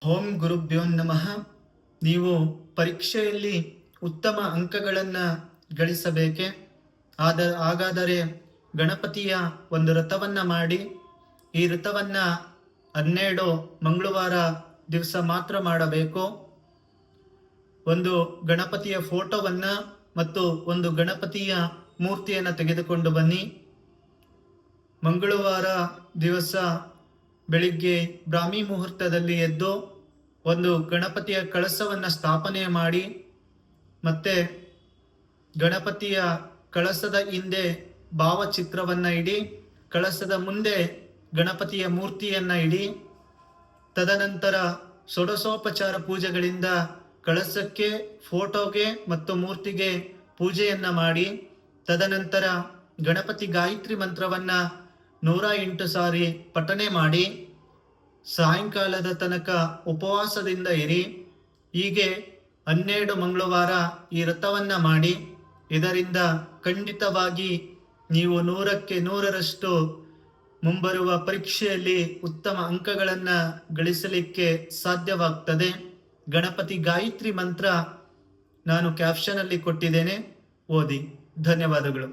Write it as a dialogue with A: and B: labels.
A: ಓಂ ಗುರುಭ್ಯೋ ನಮಃ. ನೀವು ಪರೀಕ್ಷೆಯಲ್ಲಿ ಉತ್ತಮ ಅಂಕಗಳನ್ನು ಗಳಿಸಬೇಕೆ? ಹಾಗಾದರೆ ಗಣಪತಿಯ ಒಂದು ವ್ರತವನ್ನು ಮಾಡಿ. ಈ ವ್ರತವನ್ನು 12 ಮಂಗಳವಾರ ದಿವಸ ಮಾತ್ರ ಮಾಡಬೇಕು. ಒಂದು ಗಣಪತಿಯ ಫೋಟೋವನ್ನು ಮತ್ತು ಒಂದು ಗಣಪತಿಯ ಮೂರ್ತಿಯನ್ನು ತೆಗೆದುಕೊಂಡು ಬನ್ನಿ. ಮಂಗಳವಾರ ದಿವಸ ಬೆಳಿಗ್ಗೆ ಬ್ರಾಹ್ಮಿ ಮುಹೂರ್ತದಲ್ಲಿ ಎದ್ದು ಒಂದು ಗಣಪತಿಯ ಕಳಸವನ್ನು ಸ್ಥಾಪನೆ ಮಾಡಿ, ಮತ್ತೆ ಗಣಪತಿಯ ಕಳಸದ ಹಿಂದೆ ಭಾವಚಿತ್ರವನ್ನು ಇಡಿ, ಕಳಸದ ಮುಂದೆ ಗಣಪತಿಯ ಮೂರ್ತಿಯನ್ನು ಇಡಿ. ತದನಂತರ ಷೋಡಶೋಪಚಾರ ಪೂಜೆಗಳಿಂದ ಕಳಸಕ್ಕೆ, ಫೋಟೋಗೆ ಮತ್ತು ಮೂರ್ತಿಗೆ ಪೂಜೆಯನ್ನು ಮಾಡಿ, ತದನಂತರ ಗಣಪತಿ ಗಾಯತ್ರಿ ಮಂತ್ರವನ್ನು 108 ಸಾರಿ ಪಠನೆ ಮಾಡಿ ಸಾಯಂಕಾಲದ ತನಕ ಉಪವಾಸದಿಂದ ಇರಿ. ಹೀಗೆ 12 ಮಂಗಳವಾರ ಈ ವ್ರತವನ್ನು ಮಾಡಿ. ಇದರಿಂದ ಖಂಡಿತವಾಗಿ ನೀವು 100ಕ್ಕೆ 100ರಷ್ಟು ಮುಂಬರುವ ಪರೀಕ್ಷೆಯಲ್ಲಿ ಉತ್ತಮ ಅಂಕಗಳನ್ನು ಗಳಿಸಲಿಕ್ಕೆ ಸಾಧ್ಯವಾಗ್ತದೆ. ಗಣಪತಿ ಗಾಯತ್ರಿ ಮಂತ್ರ ನಾನು ಕ್ಯಾಪ್ಷನಲ್ಲಿ ಕೊಟ್ಟಿದ್ದೇನೆ, ಓದಿ. ಧನ್ಯವಾದಗಳು.